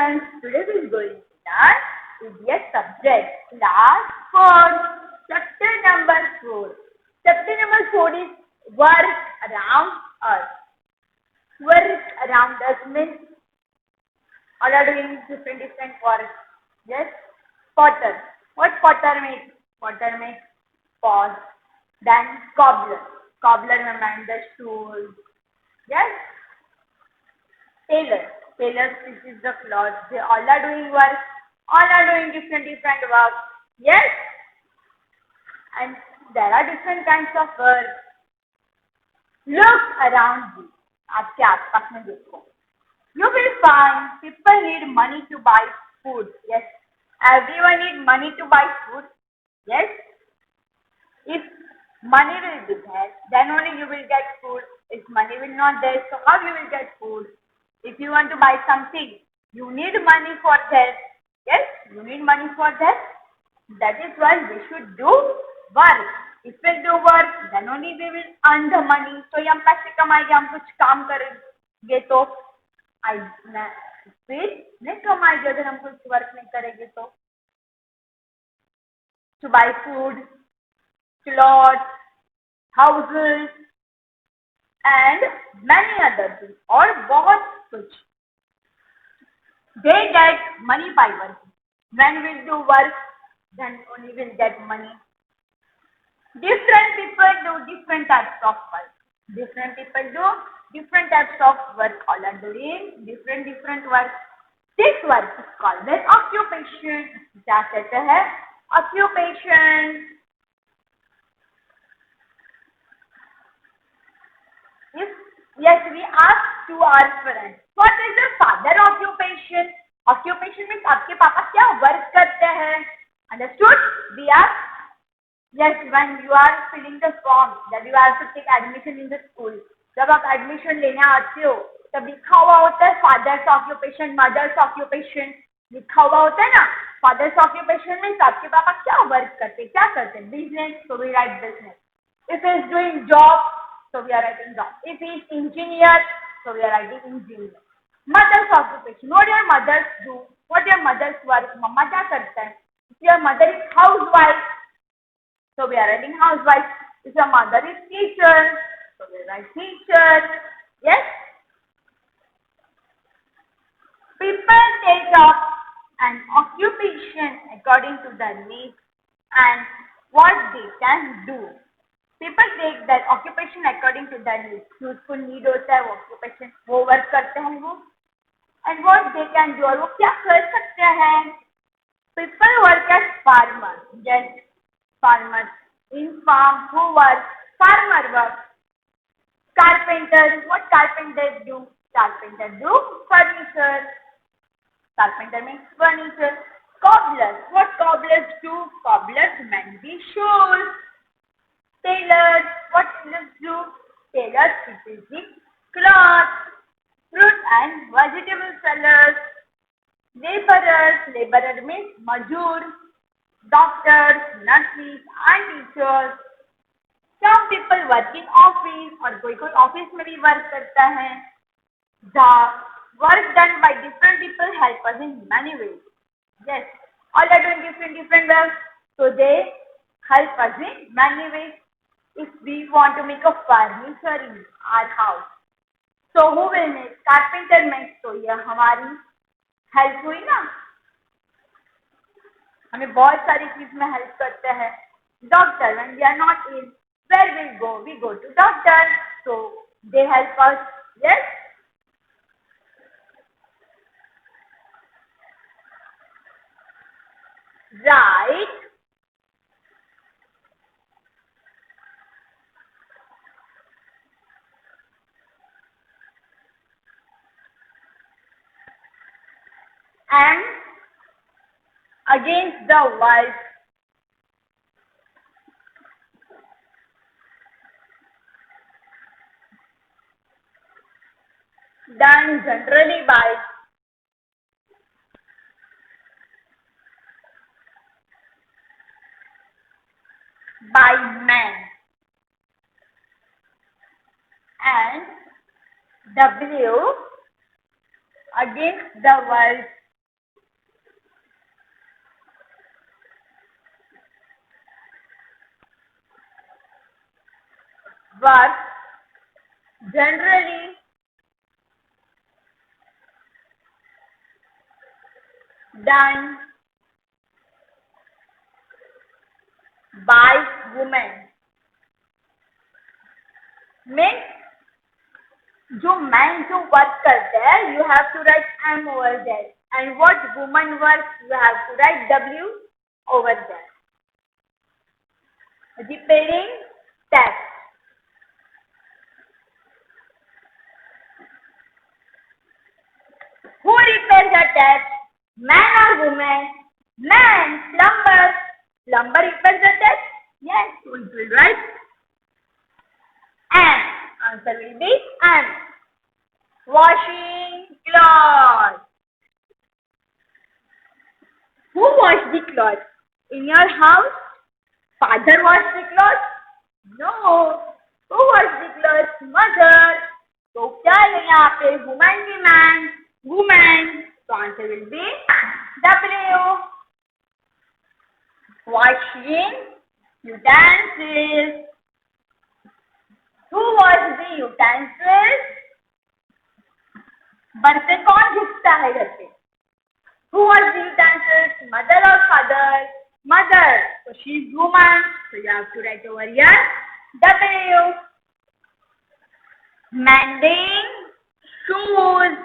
students, today we are going to learn EVS subject class 4, chapter number 4. Chapter number 4 is work around us. Work around us means all are doing different work. Yes, potter. What potter makes? Potter makes pots. Then cobbler. Cobbler mends the shoes. Yes. Tailor. Tailor stitches the clothes. They all are doing work. All are doing different work. Yes. And there are different kinds of work. Look around you. आपके आसपास में देखो. You will find people need money to buy food. Yes. Everyone need money to buy food. Yes. If money will be there, then only you will get food. If money will not there, so how you will get food? If you want to buy something, you need money for that. Yes, you need money for that. That is why we should do work. If we do work, then only we will earn the money. So हम पैसे कमाएंगे, हम कुछ काम करेंगे तो फिर नहीं कमाएंगे अगर हम कुछ वर्क नहीं करेंगे तो. To buy food, clothes, houses and many other things और बहुत कुछ. They get money by working. When we do work, then only we'll get money. Different people do different types of work. Different people do different types of work. All are doing different work. This work is called as occupation. क्या कहते हैं? Occupation. If yes, we ask to our friends, what is the father occupation? Occupation means आपके पापा क्या work करते हैं? Understood? We ask. Yes, when you are filling the form that you have to take admission in the school. जब आप admission लेने आते हो, तब लिखा हुआ होता है father's occupation, mother's occupation. लिखा हुआ होता है ना? Father's occupation means आपके पापा क्या work करते हैं? क्या करते हैं? Business, so we write business. If he is doing job, so we are writing job. If he is engineer, so we are writing engineer. Mother's occupation. What your mothers do? What your mothers work? Mama क्या करता है? If your mother is housewife, so we are writing housewife. If your mother is teacher, so we write teacher. Yes? People take up an occupation according to their needs and what they can do. People take their occupation according to their needs. Useful need होता है वो occupation, वो work करते हैं वो. And what they can do, और वो क्या कर सकते हैं? People work as farmers. Yes, farmers. In farm, who work? Farmer work. Carpenters, what carpenters do? Carpenter do furniture. Carpenter makes furniture. Cobblers, what cobblers do? Cobblers mend the shoes. Tailors, what tailors do? Tailors stitches the cloth. Fruit and vegetable sellers. Laborers, laborer means majur. Doctors, nurses and teachers. Some people work in office और कोई office में भी work करता है. The work done by different people help us in many ways. Yes, all are doing different work, so they help us in many ways. If we want to make a furniture in our house, so who will make? Carpenter makes. तो ये हमारी help हुई ना. हमें बहुत सारी चीज में हेल्प करते हैं. Doctor, when we are not ill, where we go? We go to doctor. So they help us. Yes. Right. And against the world. Done generally by men. And W against the world work generally done by women. Means जो man जो work करते हैं you have to write M over there and what woman work you have to write W over there. Repairing text. Who repairs the text? Man or woman? Man. Plumber. Plumber repairs the text? Yes, we will write. And answer will be and. Washing clothes. Who washed the clothes? In your house? Father washed the clothes? No. Who washed the clothes? Mother. तो क्या है यहाँ पे woman की man? Woman. So answer will be W. Washing utensils. Who washed the utensils? बर्तन कौन घिसता है घर पे? Who washed the utensils? Mother or father? Mother. So she is woman. So you have to write over here W. Mending shoes.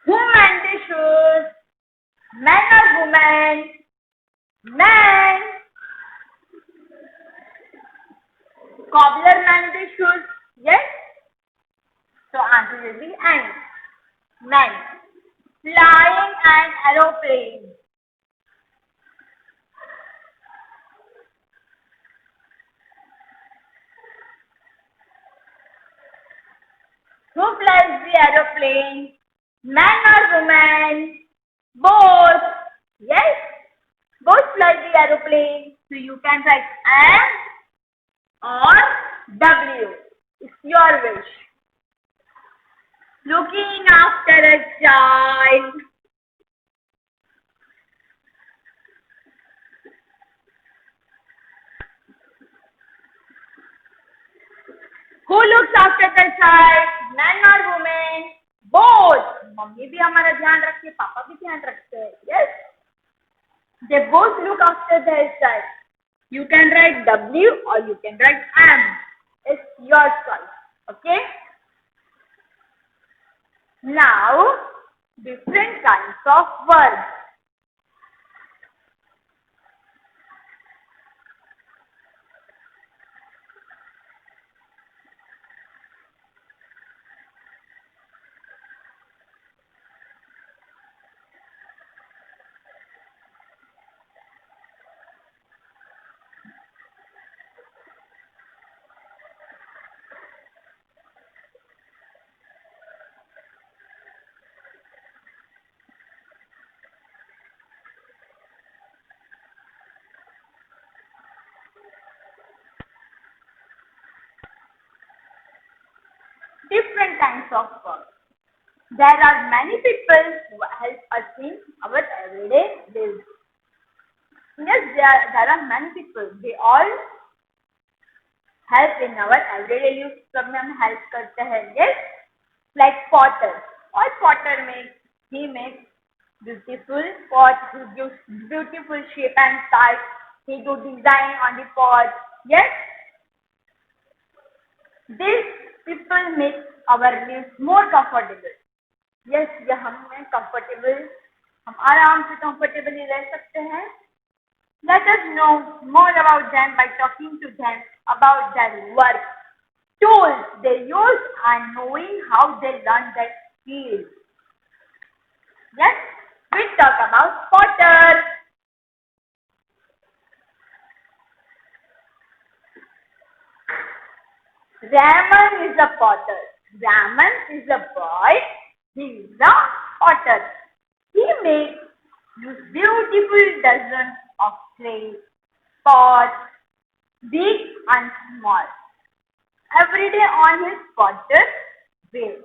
Who mend the shoes? Man or woman? Man. Cobbler mend the shoes. Yes. So answer will be N. Man. Flying an aeroplane. Who flies the aeroplane? Man or woman? Both. Yes. Both fly the aeroplane. So you can write M or W. It's your wish. Looking after a child. Who looks after the child? Man or woman? Both. Mummy भी हमारा ध्यान रखती है, पापा भी ध्यान रखते हैं. Yes. They both look after their child. You can write W or you can write M. It's your choice. Okay. Now, different kinds of verbs. Different kinds of verbs. There are many people who help us in our everyday lives. Yes, there are many people. They all help in our everyday lives. सब में हम help करते हैं. Yes, like potter. What potter makes? He makes beautiful pot. He gives beautiful shape and size. He do design on the pot. Yes, these people make our lives more comfortable. Yes, ये हमें comfortable, हम आराम से comfortably रह सकते हैं. Let us know more about them by talking to them about their work, tools they use and knowing how they learn their skills. Yes, we talk about potter. Raman is a potter. Raman is a boy. He is a potter. He makes use beautiful dozens of clay pots, big and small, every day on his potter's wheel.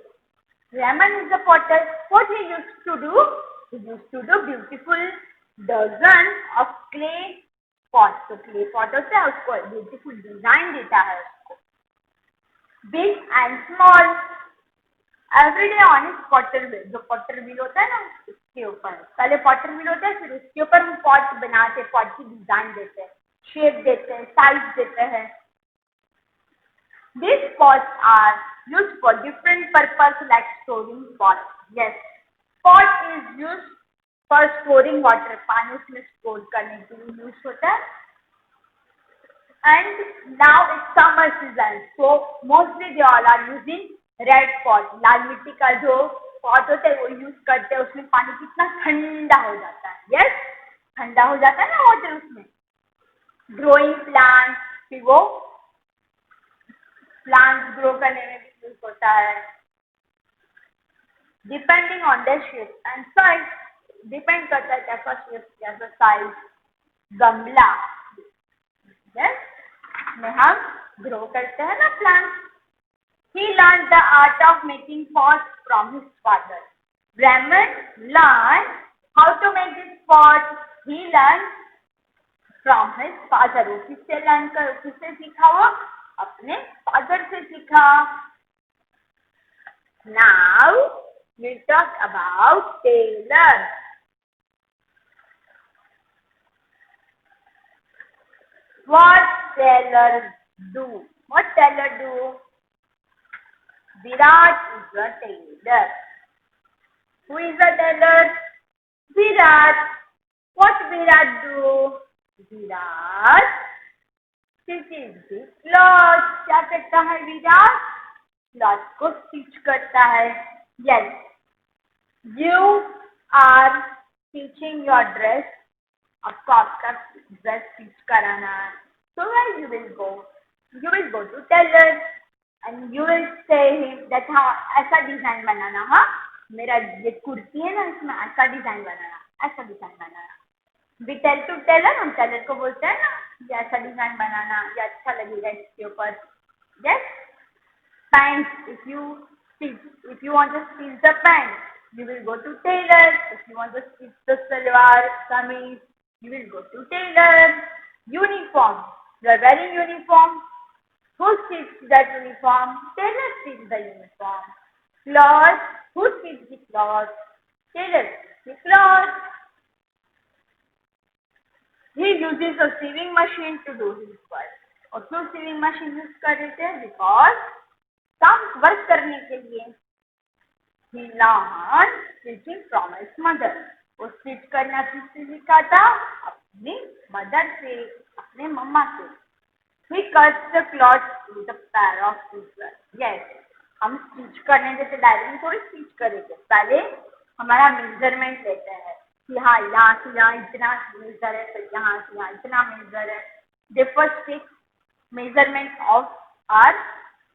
Raman is a potter. What he used to do? He used to do beautiful dozens of clay pot, तो clay pot होता है, उसको beautiful design देता है उसको. Big and small, every day on is Potter wheel. जो Potter wheel होता है ना, उसके ऊपर पहले पॉटर व्हील होता है, फिर उसके ऊपर हम पॉट बनाते, पॉट की डिजाइन देते हैं, शेप देते हैं, साइज देते हैं. These pots are used for different purpose like storing water. Yes, pot is used for storing water. पानी उसमें स्टोर करने के लिए यूज होता है. And now it's summer season, so mostly they all are using red pot. लाल मिट्टी का जो pot होता है वो यूज करते हैं. उसमें पानी कितना ठंडा हो जाता है. Yes, ठंडा हो जाता है ना वाटर उसमें. ग्रोइंग प्लांट, फिर वो प्लांट्स ग्रो करने में भी यूज होता है. Depending on the shape and size, depend करता है कैसा शेप कैसा साइज. गमला, यस, में हम ग्रो करते हैं ना plant. He learned the art of making pots from his father. Brahman learned how to make this pot. He learned from his father. वो किससे लर्न कर, किससे सीखा? वो अपने फादर से सीखा. Now we'll talk about tailor. What tailor do? What tailor do? Virat is a tailor. Who is a tailor? Virat. What Virat do? Virat stitches the cloth. क्या करता है विराट? क्लॉथ को स्टिच करता है. Yes, you are stitching your dress. आपको आपका dress stitch कराना है. So where you will go? You will go to tailor and you will say him that हाँ ऐसा डिजाइन बनाना. हाँ मेरा ये कुर्ती है ना, इसमें ऐसा डिजाइन बनाना, ऐसा design banana. We tell to tailor, हम टेलर को बोलते हैं ना ये ऐसा डिजाइन बनाना, ये अच्छा लगेगा इसके ऊपर. Yes, pants, if you want to stitch the pant, you will go to tailor. If you want to stitch the salwar kameez, you will go to tailor. Uniform, you are wearing uniform. Who stitches that uniform? Tailor stitches the uniform. Cloth, who stitches the cloth? Tailor stitches the cloth. He uses a sewing machine to do his work. और क्यों sewing machine use कर रहे थे? Because काम work करने के लिए. He learned stitching from his mother. वो स्टिच करना किससे सीखा था? अपनी मदर से, अपने मम्मा से. He cuts the cloth with a pair of scissors. Yes, हम स्टिच करने जैसे डायरेक्ट थोड़ी स्टिच करेंगे. पहले हमारा मेजरमेंट लेते हैं कि हाँ यहाँ से यहाँ इतना मेजर है, फिर यहाँ से यहाँ इतना मेजर है. They first take measurement of our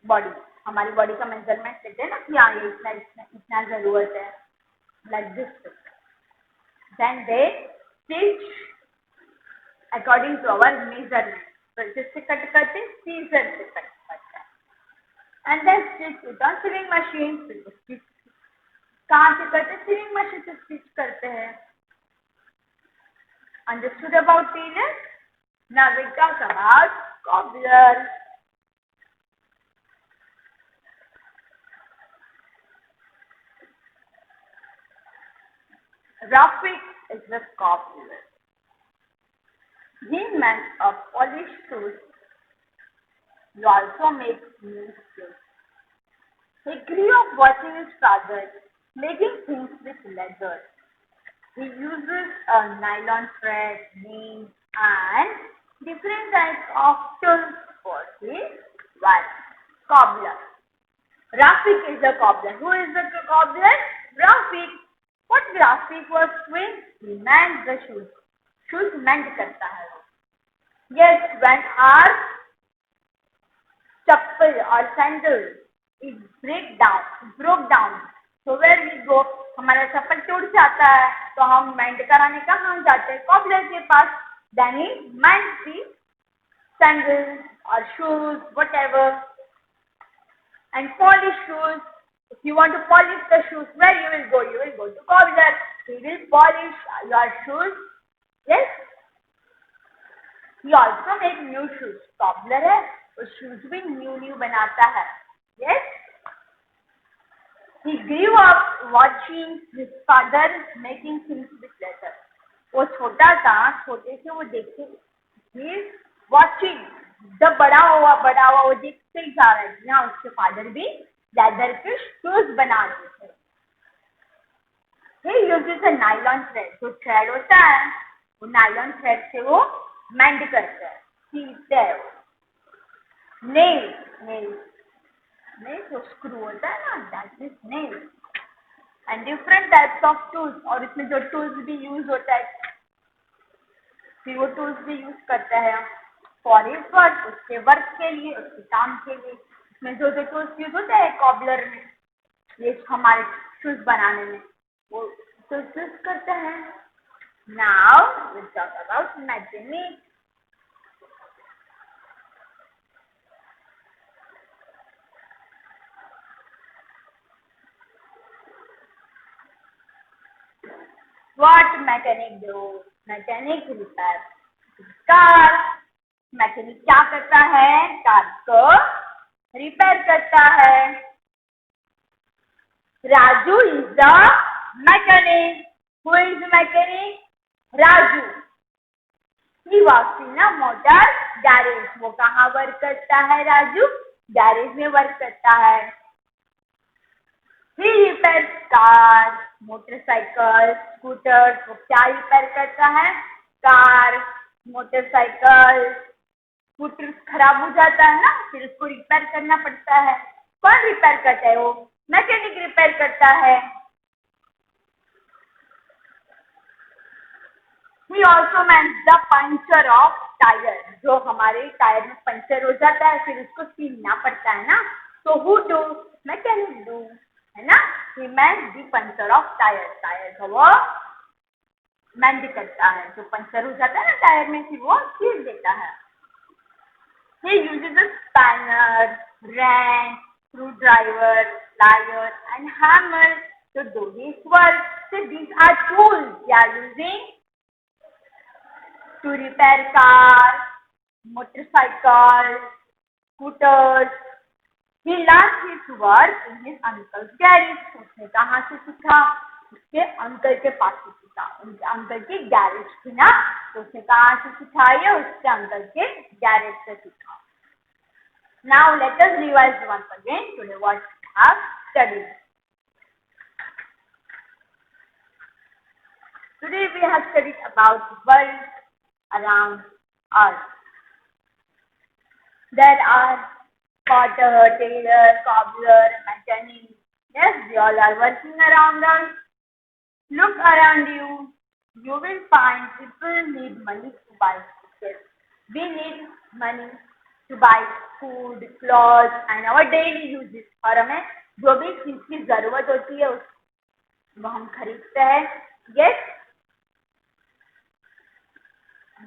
body. हमारी बॉडी का मेजरमेंट लेते हैं ना कि हाँ ये इतना इतना इतना जरूरत है. Like this. Then they stitch according to our measurement. तो जिससे कट करते हैं, सीजर से कट करते हैं. And then stitch with on sewing machine. फिर स्टिच कहाँ से करते हैं? sewing machine से स्टिच करते हैं. Understood about tailor? Now we talk about cobbler. Rafik is a cobbler. He makes a polished shoes. He also makes new shoes. He grew up watching his father making things with leather. He uses a nylon thread, needle, and different types of tools for his work. Cobbler. Rafik is a cobbler. Who is the cobbler? Rafik. What Rafik was doing? He mends the shoes. Shoes mend करता है. Yes, when our chappal or sandal is broke down, so where we go? हमारा चप्पल टूट जाता है, तो हम मेंड कराने कहाँ जाते हैं? कॉबलर के पास. Then he mends the sandals or shoes, whatever. And polish shoes. If you want to polish the shoes, where you will go? You will go to cobbler. He will polish your shoes. Yes. He also make new shoes. Cobbler है, वो shoes भी new बनाता है. Yes. He grew up watching his father making things with leather. वो छोटा था, छोटे से वो देखते, he is watching. जब बड़ा हुआ वो देखते ही जा रहा है ना, उसके फादर भी लेदर के शूज बनाते थे. He uses a nylon thread. जो थ्रेड होता है वो नायलॉन थ्रेड से वो मेंड करता है, सीखते है. नेल जो स्क्रू होता है ना, that is nail. And different types of tools, और इसमें जो टूल्स भी यूज होता है, फिर वो टूल्स भी यूज करता है फॉर हिज वर्क, उसके वर्क के लिए, उसके काम के लिए. इसमें जो टूल्स यूज होते हैं कॉबलर में, ये हमारे शूज बनाने में, वो टूल्स यूज करते हैं. Now will talk about mechanic. What mechanic do? Mechanic repair car. Mechanic क्या करता है? कार को रिपेयर करता है. Raju is the mechanic. Who is mechanic? Raju. He works in a motor garage. वो कहाँ वर्क करता है? राजू गैरेज में वर्क करता है. ही रिपेयर्स कार, मोटरसाइकिल, स्कूटर. वो क्या रिपेयर करता है? कार, मोटरसाइकिल, स्कूटर खराब हो जाता है ना, फिर उसको रिपेयर करना पड़ता है. कौन रिपेयर करता है? वो मैकेनिक रिपेयर करता है. He also mends the puncture of tire. जो हमारे टायर में पंचर हो जाता है, फिर उसको सीलना पड़ता है ना, तो who do? मैकेनिक do, है ना. He mends the puncture of tire. Tyre को वो मेंड करता है, जो पंचर हो जाता है ना टायर में, फिर वो सील देता है. He uses a spanner, wrench, screwdriver, plier and hammer to do his work. So these are tools they are using to repair cars, motorcycles, scooters. He learned his work in his uncle's garage. उसने कहाँ से सीखा? उसके uncle के पास से सीखा. उनके uncle की गैरेज थी ना, तो उसने कहाँ से सीखा? ये उसके अंकल के गैरेज से सीखा. Now let us revise once again today what we have studied. Today we have studied about the world around us. There are potter, tailor, cobbler, mechanic. Yes, they all are working around us. Look around you. You will find people need money to buy tickets. We need money to buy food, clothes and our daily uses. और हमें जो भी चीज की जरूरत होती है वो हम खरीदते हैं. Yes.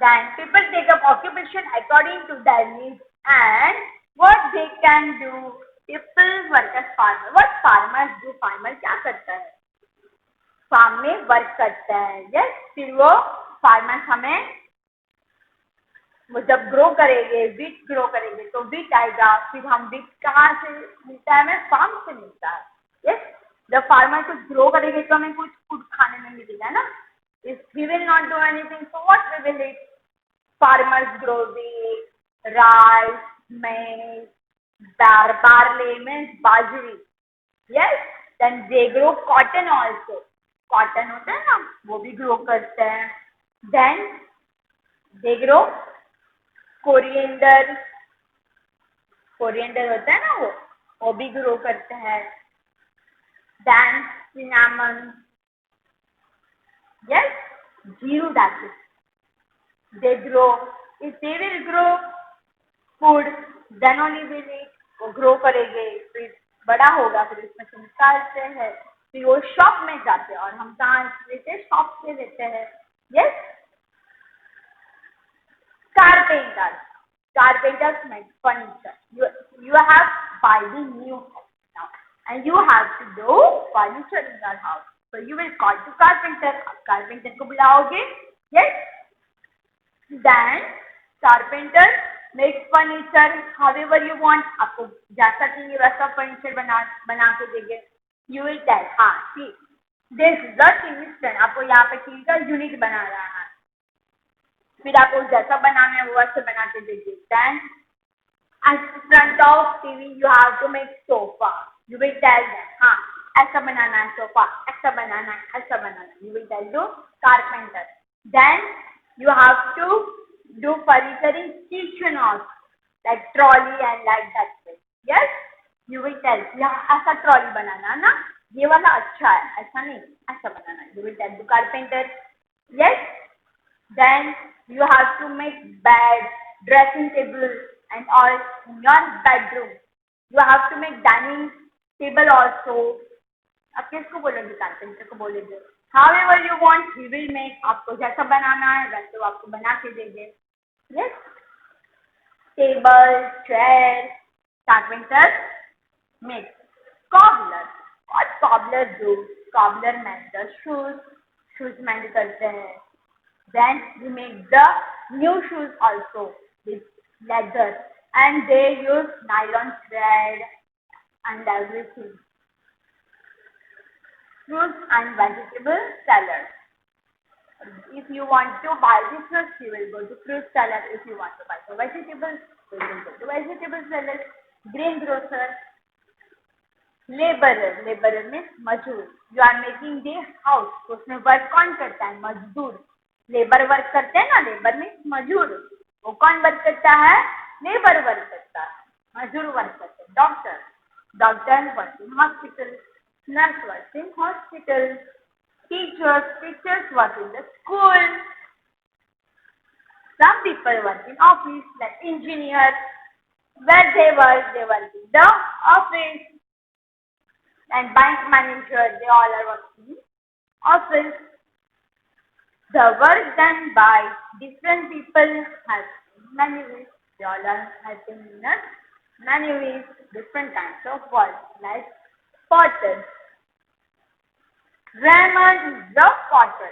Then people take up occupation according to their needs and what they can do. People work as farmer. What farmers do? Farmer क्या करता है? फार्म में वर्क करता है. यस. फिर वो फार्मर्स हमें, वो जब ग्रो करेंगे, वीट ग्रो करेंगे तो वीट आएगा. फिर हम वीट कहाँ से मिलता है? हमें फार्म से मिलता है. यस. जब फार्मर कुछ ग्रो करेंगे तो हमें कुछ फूड खाने में मिलेगा ना. If we will not do anything, so what we will eat? Farmers grow wheat, rice, maize, barley means bajri. Yes. Then they grow cotton also. Cotton होता है ना, वो भी grow करते हैं. Then they grow coriander. Coriander होता है ना, वो भी grow करते हैं. Then cinnamon. Yes, zero that is. They grow. If they will grow food, then only will eat. वो grow करेंगे, फिर बड़ा होगा, फिर इसमें से निकालते हैं, फिर वो शॉप में जाते हैं. और हम कहाँ लेते हैं? शॉप से लेते हैं. Yes. Carpenters. Carpenters make furniture. You have buy the new house now, and you have to do furniture in your house. So you will call to carpenter. Carpenter को बुलाओगे. Yes. Then carpenter makes furniture however you want, आपको जैसा चाहिए वैसा furniture बना के देंगे. You will tell हाँ ठीक, this is the TV stand, आपको यहाँ पे टीवी का यूनिट बना रहा है, फिर आपको जैसा बनाना है वो वैसे बना के देंगे. Then at front of TV you have to make sofa. You will tell them, हाँ ऐसा बनाना है सोफा, ऐसा बनाना है, ऐसा बनाना है. You will tell to carpenter. Then you have to do furniture in kitchen also, like trolley and like that way. Yes, you will tell, यहाँ ऐसा trolley बनाना है ना, ये वाला अच्छा है, ऐसा नहीं, ऐसा बनाना है. You will tell to carpenter. Yes. Then you have to make bed, dressing table and all in your bedroom. You have to make dining table also. अब किसको बोलेंगे? कारपेंटर को बोलेंगे. However you want, we will make. आपको जैसा बनाना है वैसे वो आपको बना के देंगे. Yes. Table, chair, carpenter makes. Cobbler. What cobbler do? Cobbler makes the shoes. Shoes mend करते हैं. Then we make the new shoes also with leather, and they use nylon thread and everything. Fruits and vegetable salad. If you want to buy the fruits, you will go to fruit salad. If you want to buy the vegetables, you will go to vegetable salad. Greengrocer. Laborer. Laborer means मजदूर. You are making the house. तो उसमें work कौन करता है? मजदूर. Labour work करते हैं ना, लेबर में मजदूर. वो कौन वर्क करता है? लेबर वर्क करता है, मजदूर वर्क करते हैं. Doctor. Doctor work in hospital. Nurse work in hospital. Teachers. Teachers work in the school. Some people work in office, like engineers. Where they work in the office. And bank manager, they all are working in office. The work done by different people has many ways. They all are helping in many ways, different kinds of work, like potter. Raymond is the potter.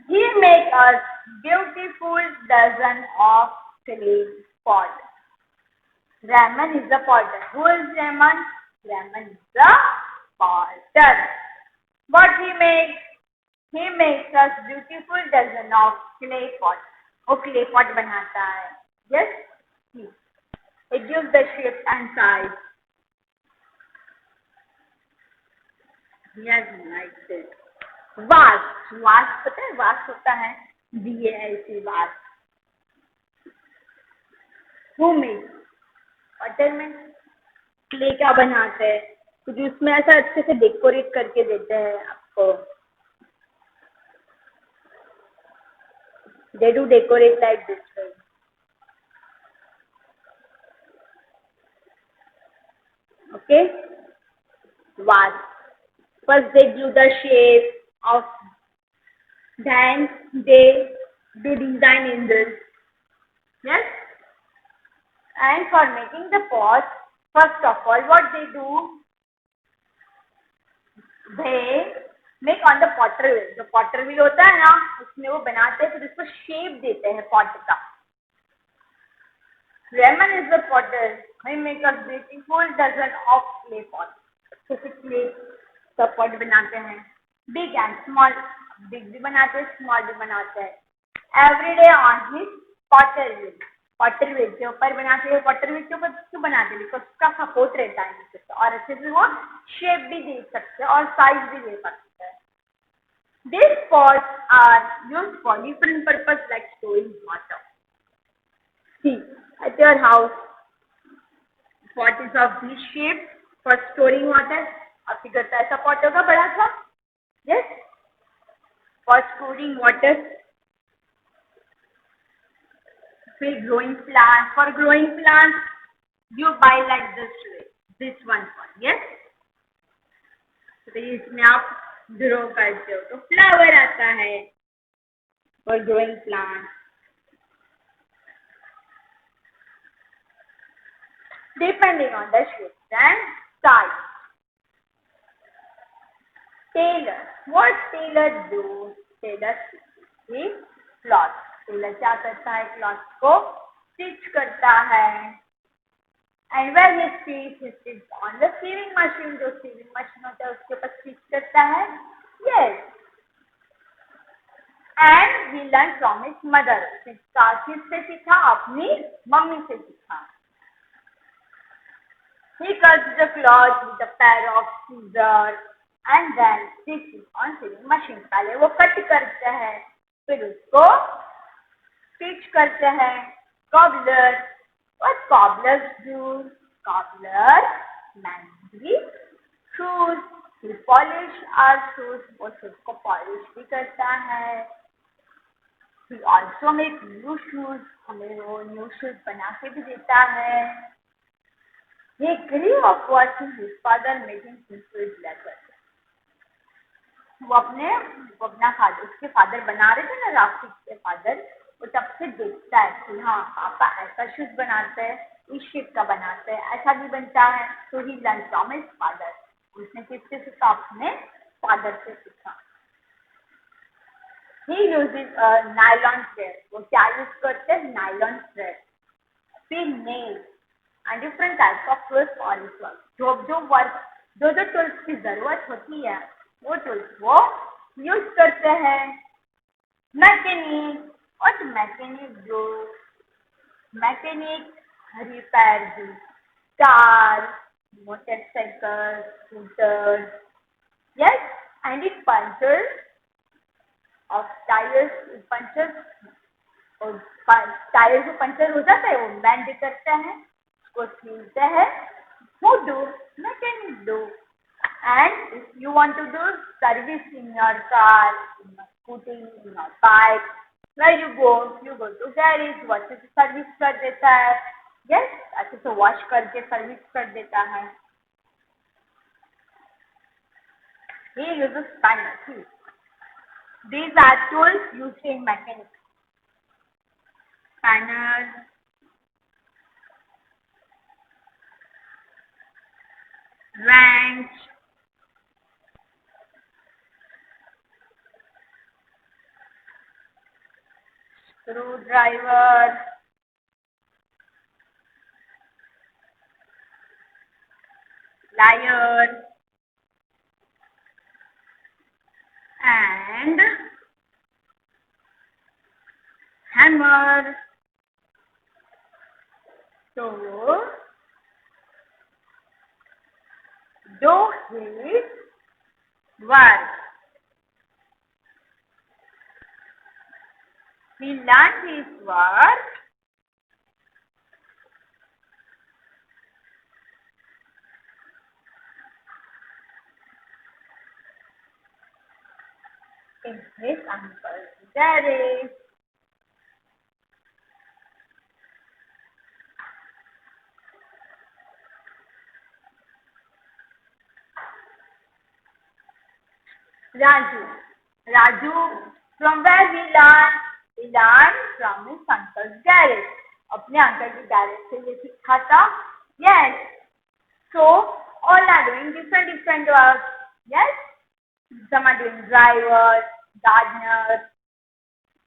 He makes us beautiful dozen of clay pots. Raymond is the potter. Who is Raymond? Raymond is the potter. What he makes? He makes us beautiful dozen of clay pots. वो clay pot बनाता है. Yes? It gives the shape and size. Yes, like this. Vase. Vase पता है? Vase होता है VASE vase. Who makes? Potter में clay क्या बनाते हैं? क्योंकि उसमें ऐसा अच्छे से डेकोरेट करके देते हैं आपको. They do decorate like this way. Okay? Vase. First they give the shape of, then they do design in this. Yes? And for making the pot, first of all, what they do? They make on the potter wheel. जो potter wheel होता है ना, उसमें वो बनाते हैं, फिर उसको shape देते हैं pot का. Raymond is the potter. He makes a beautiful dozen of clay pots. जैसे clay का pot बनाते हैं. Big and small. Big भी बनाते हैं, small भी बनाते हैं. Every day on his potter wheel. Potter wheel के ऊपर बनाते हैं. Potter wheel के ऊपर क्यों बनाते हैं? Because उसका support रहता है नीचे से, और अच्छे से वो shape भी दे सकते हैं और size भी दे सकते हैं. These pots are used for different purpose like storing water. See, at your house, pot is of this shape for storing water. आप फिगर तो ऐसा pot होगा बड़ा सा. Yes, for storing water. फिर growing plants. For growing plants, you buy like this one pot. Yes. तो इसमें आप ग्रो करते हो तो फ्लावर आता है. For growing plants. Depending on the shape and size. Tailor. What tailor do? Tailor stitches cloth. Tailor क्या करता है, क्लॉथ को स्टिच करता है। And when he stitch on the sewing machine, जो सीविंग मशीन होता है उसके ऊपर स्टिच करता है। Yes, and he learn from his mother, किससे सीखा, अपनी मम्मी से सीखा। He cuts the cloth with a pair of scissors and then stitches on sewing machine. पहले वो कट करते हैं, फिर उसको स्टिच करते हैं। Cobbler, what cobblers do? Cobbler mends the shoes. He polish our shoes. वो shoes को polish भी करता है। He also make new shoes. हमें वो new shoes बना के भी देता है। He grew up watching his father making things with leather. वो अपना फादर, उसके फादर बना रहे थे ना, राफी के फादर, वो तब से देखता है कि हाँ पापा ऐसा शूज बनाते हैं, इस शेप का बनाते हैं, ऐसा भी बनता है। तो ही लर्न फ्रॉम हिज फादर, उसने किससे सीखा, अपने फादर से सीखा। ही यूजेस नायलॉन थ्रेड, वो क्या यूज करते हैं, नायलॉन थ्रेड। फिर nail and different types of tools for this work. जो वर्क, जो टूल्स की जरूरत होती है वो टूल्स वो यूज करते हैं। मैकेनिक, और मैकेनिक जो mechanic repair the car, motorcycle, scooter. Yes, and it puncture of tyres, puncture, और टायर जो पंचर हो जाता है वो बैंड करते हैं, उसको सीलते हैं। Who do? Mechanic do. And if you want to do service in your car, in your scooty, in your bike, where you go? You go to garage, वो अच्छे से सर्विस कर देता है। Yes, अच्छे से वॉश करके सर्विस कर देता है। He uses spanners. These are tools used in mechanics. Spanners, wrench, screwdriver, pliers, and hammer. So, do his work. He learned his work in his uncle's garage. Raju, from where he learned? He learned from his uncle's garage. अपने uncle के garage से ये सीखा था। Yes. So all are doing different work. Yes. Some are doing drivers, gardeners,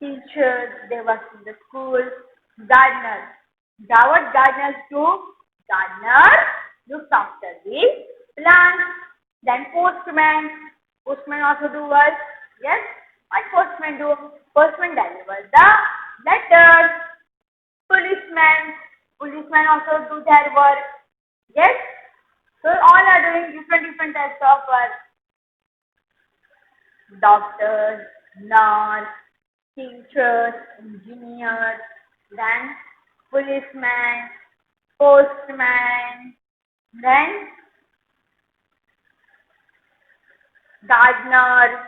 teachers. They work in the school. Gardeners. What gardeners do? Gardeners look after the plants. Then postman. Postman also do work. Yes. What postman do? Postman delivers the letters. Policemen also do their work. Yes. So all are doing different types of work. Doctors, nurse, teachers, engineers, then policeman, postman, then gardener.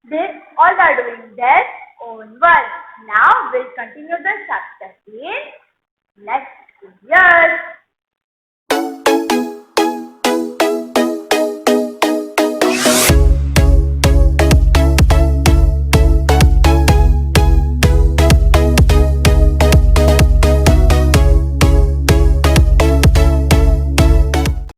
They all are doing their own work. Now we'll continue the chapter in next year.